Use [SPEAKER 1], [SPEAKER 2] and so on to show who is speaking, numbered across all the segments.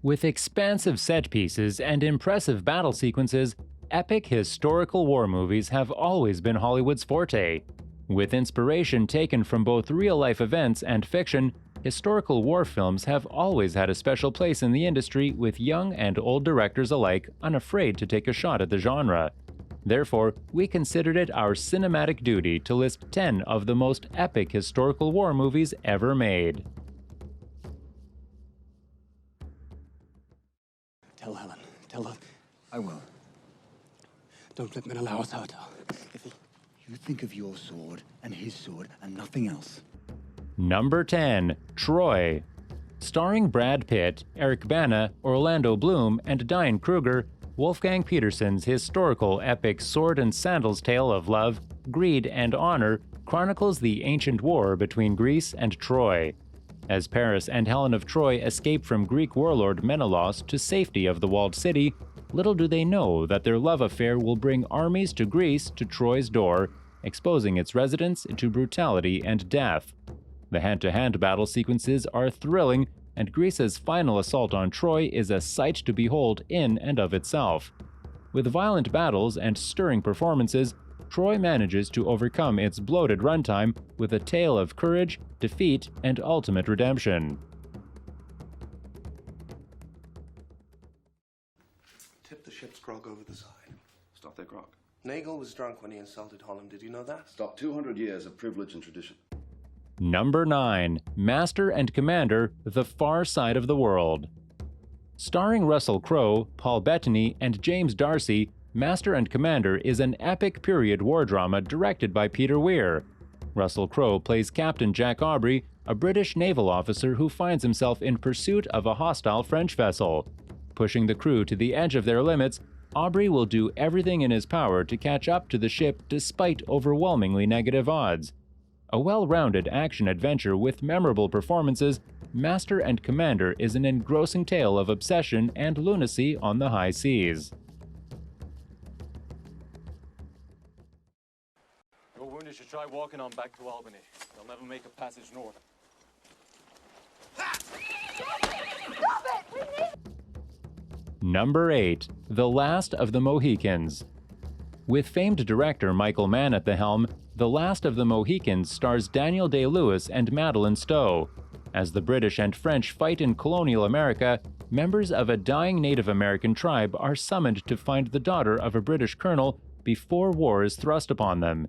[SPEAKER 1] With expansive set pieces and impressive battle sequences, epic historical war movies have always been Hollywood's forte. With inspiration taken from both real-life events and fiction, historical war films have always had a special place in the industry, with young and old directors alike unafraid to take a shot at the genre. Therefore, we considered it our cinematic duty to list 10 of the most epic historical war movies ever made.
[SPEAKER 2] Tell Helen. Tell her.
[SPEAKER 3] I will.
[SPEAKER 2] Don't let Menelaus hurt her.
[SPEAKER 3] You think of your sword and his sword and nothing else.
[SPEAKER 1] Number 10. Troy. Starring Brad Pitt, Eric Bana, Orlando Bloom, and Diane Kruger, Wolfgang Petersen's historical epic sword and sandals tale of love, greed, and honor chronicles the ancient war between Greece and Troy. As Paris and Helen of Troy escape from Greek warlord Menelaus to safety of the walled city, little do they know that their love affair will bring armies to Greece to Troy's door, exposing its residents to brutality and death. The hand-to-hand battle sequences are thrilling, and Greece's final assault on Troy is a sight to behold in and of itself. With violent battles and stirring performances, Troy manages to overcome its bloated runtime with a tale of courage, defeat, and ultimate redemption.
[SPEAKER 4] Tip the ship's grog over the side.
[SPEAKER 5] Stop their grog.
[SPEAKER 4] Nagel was drunk when he insulted Holland. Did you know that?
[SPEAKER 5] Stop 200 years of privilege and tradition.
[SPEAKER 1] Number 9. Master and Commander: The Far Side of the World. Starring Russell Crowe, Paul Bettany, and James D'Arcy, Master and Commander is an epic period war drama directed by Peter Weir. Russell Crowe plays Captain Jack Aubrey, a British naval officer who finds himself in pursuit of a hostile French vessel. Pushing the crew to the edge of their limits, Aubrey will do everything in his power to catch up to the ship despite overwhelmingly negative odds. A well-rounded action-adventure with memorable performances, Master and Commander is an engrossing tale of obsession and lunacy on the high seas.
[SPEAKER 6] Your wounded should try walking on back to Albany. They'll never make a passage north.
[SPEAKER 1] Number 8. The Last of the Mohicans. With famed director Michael Mann at the helm, The Last of the Mohicans stars Daniel Day-Lewis and Madeleine Stowe. As the British and French fight in colonial America, members of a dying Native American tribe are summoned to find the daughter of a British colonel before war is thrust upon them.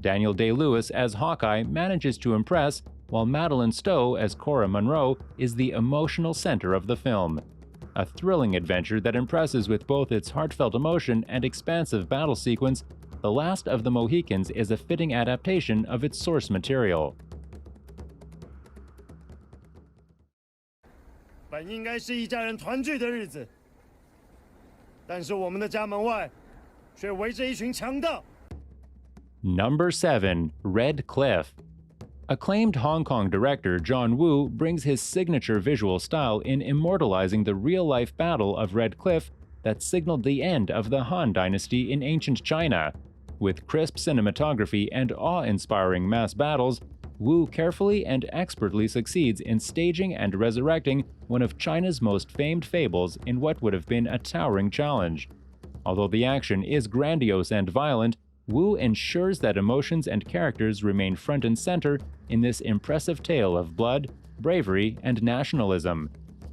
[SPEAKER 1] Daniel Day-Lewis as Hawkeye manages to impress, while Madeleine Stowe as Cora Munro is the emotional center of the film. A thrilling adventure that impresses with both its heartfelt emotion and expansive battle sequence, The Last of the Mohicans is a fitting adaptation of its source material.
[SPEAKER 7] 本应该是一家人团聚的日子，但是我们的家门外却围着一群强盗。
[SPEAKER 1] Number 7. Red Cliff. Acclaimed Hong Kong director John Woo brings his signature visual style in immortalizing the real-life Battle of Red Cliff that signaled the end of the Han Dynasty in ancient China. With crisp cinematography and awe-inspiring mass battles, Wu carefully and expertly succeeds in staging and resurrecting one of China's most famed fables in what would have been a towering challenge. Although the action is grandiose and violent, Wu ensures that emotions and characters remain front and center in this impressive tale of blood, bravery, and nationalism.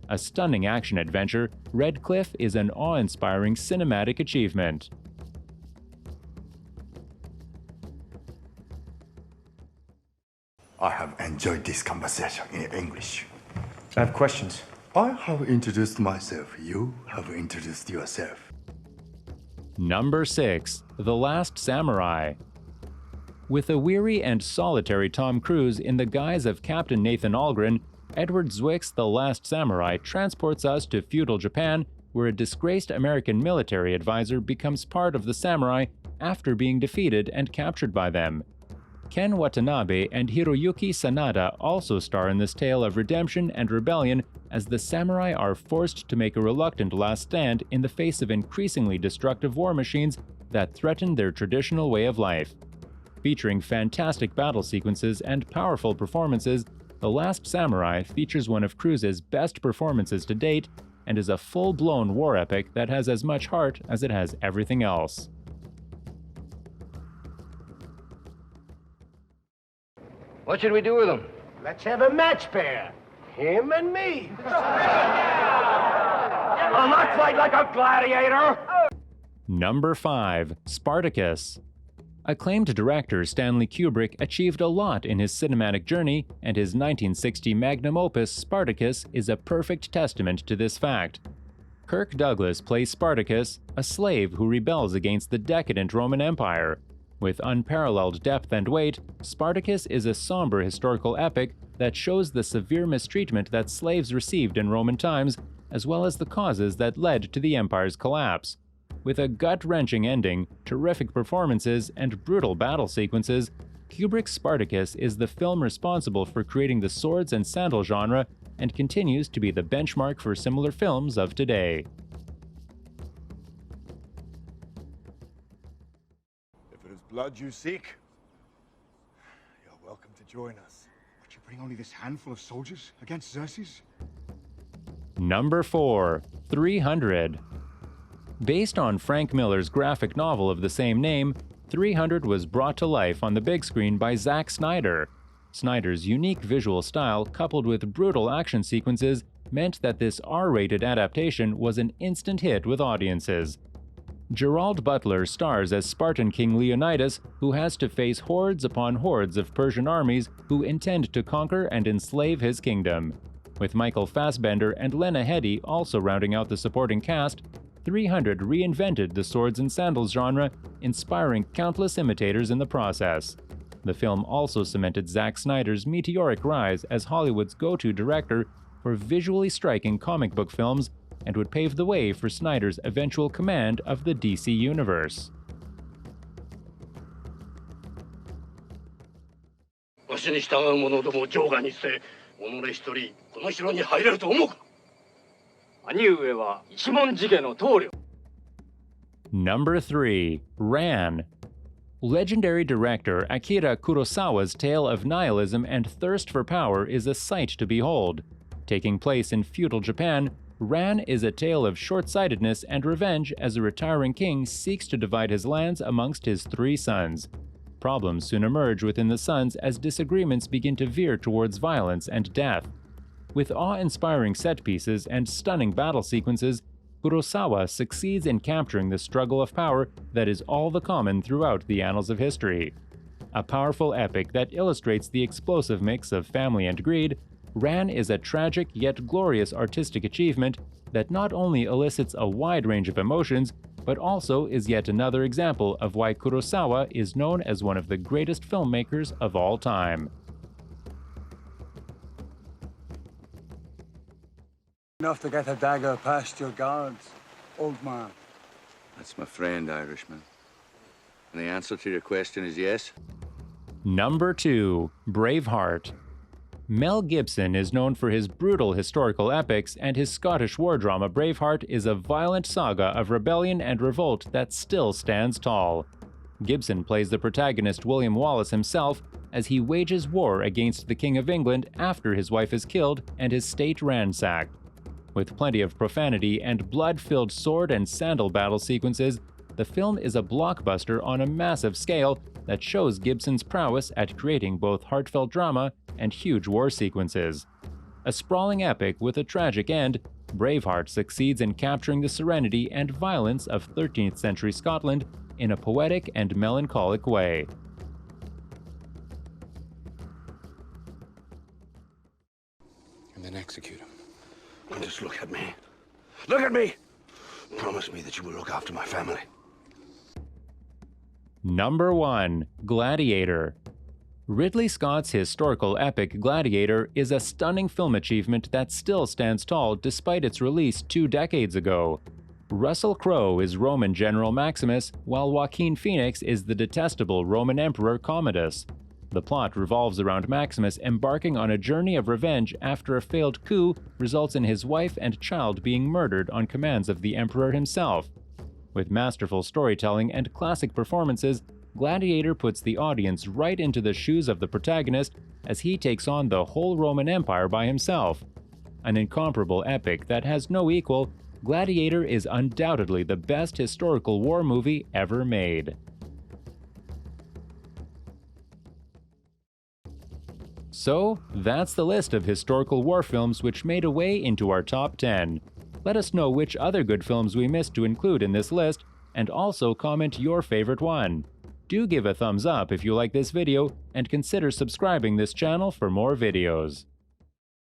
[SPEAKER 1] A stunning action-adventure, Red Cliff is an awe-inspiring cinematic achievement.
[SPEAKER 8] I have enjoyed this conversation in English.
[SPEAKER 9] I have questions.
[SPEAKER 8] I have introduced myself. You have introduced yourself.
[SPEAKER 1] Number 6. The Last Samurai. With a weary and solitary Tom Cruise in the guise of Captain Nathan Algren, Edward Zwick's The Last Samurai transports us to feudal Japan, where a disgraced American military advisor becomes part of the samurai after being defeated and captured by them. Ken Watanabe and Hiroyuki Sanada also star in this tale of redemption and rebellion as the samurai are forced to make a reluctant last stand in the face of increasingly destructive war machines that threaten their traditional way of life. Featuring fantastic battle sequences and powerful performances, The Last Samurai features one of Cruise's best performances to date and is a full-blown war epic that has as much heart as it has everything else.
[SPEAKER 9] What should we do with him?
[SPEAKER 10] Let's have a match pair. Him and me. I'll not fight like a gladiator.
[SPEAKER 1] Number 5. Spartacus. Acclaimed director Stanley Kubrick achieved a lot in his cinematic journey, and his 1960 magnum opus Spartacus is a perfect testament to this fact. Kirk Douglas plays Spartacus, a slave who rebels against the decadent Roman Empire. With unparalleled depth and weight, Spartacus is a somber historical epic that shows the severe mistreatment that slaves received in Roman times, as well as the causes that led to the empire's collapse. With a gut-wrenching ending, terrific performances, and brutal battle sequences, Kubrick's Spartacus is the film responsible for creating the swords and sandal genre and continues to be the benchmark for similar films of today.
[SPEAKER 8] If it is blood you seek, you're welcome to join us.
[SPEAKER 3] But you bring only this handful of soldiers against Xerxes?
[SPEAKER 1] Number 4. 300. Based on Frank Miller's graphic novel of the same name, 300 was brought to life on the big screen by Zack Snyder. Snyder's unique visual style, coupled with brutal action sequences, meant that this R-rated adaptation was an instant hit with audiences. Gerald Butler stars as Spartan King Leonidas, who has to face hordes upon hordes of Persian armies who intend to conquer and enslave his kingdom. With Michael Fassbender and Lena Headey also rounding out the supporting cast, 300 reinvented the swords and sandals genre, inspiring countless imitators in the process. The film also cemented Zack Snyder's meteoric rise as Hollywood's go-to director for visually striking comic book films and would pave the way for Snyder's eventual command of the DC Universe. Number 3. Ran. Legendary director Akira Kurosawa's tale of nihilism and thirst for power is a sight to behold. Taking place in feudal Japan, Ran is a tale of short-sightedness and revenge as a retiring king seeks to divide his lands amongst his 3 sons. Problems soon emerge within the sons as disagreements begin to veer towards violence and death. With awe-inspiring set pieces and stunning battle sequences, Kurosawa succeeds in capturing the struggle of power that is all the common throughout the annals of history. A powerful epic that illustrates the explosive mix of family and greed, Ran is a tragic yet glorious artistic achievement that not only elicits a wide range of emotions, but also is yet another example of why Kurosawa is known as one of the greatest filmmakers of all time.
[SPEAKER 3] Enough to get a dagger past your guards, old man.
[SPEAKER 5] That's my friend, Irishman. And the answer to your question is yes?
[SPEAKER 1] Number 2. Braveheart. Mel Gibson is known for his brutal historical epics, and his Scottish war drama Braveheart is a violent saga of rebellion and revolt that still stands tall. Gibson plays the protagonist William Wallace himself as he wages war against the King of England after his wife is killed and his state ransacked. With plenty of profanity and blood-filled sword and sandal battle sequences, the film is a blockbuster on a massive scale that shows Gibson's prowess at creating both heartfelt drama and huge war sequences. A sprawling epic with a tragic end, Braveheart succeeds in capturing the serenity and violence of 13th century Scotland in a poetic and melancholic way.
[SPEAKER 2] And then execute him. And just look at me. Look at me! Promise me that you will look after my family.
[SPEAKER 1] Number 1. Gladiator. Ridley Scott's historical epic Gladiator is a stunning film achievement that still stands tall despite its release 2 decades ago. Russell Crowe is Roman General Maximus, while Joaquin Phoenix is the detestable Roman Emperor Commodus. The plot revolves around Maximus embarking on a journey of revenge after a failed coup results in his wife and child being murdered on commands of the Emperor himself. With masterful storytelling and classic performances, Gladiator puts the audience right into the shoes of the protagonist as he takes on the whole Roman Empire by himself. an incomparable epic that has no equal, Gladiator is undoubtedly the best historical war movie ever made. So, that's the list of historical war films which made a way into our top 10. Let us know which other good films we missed to include in this list, and also comment your favorite one. Do give a thumbs up if you like this video, and consider subscribing this channel for more videos.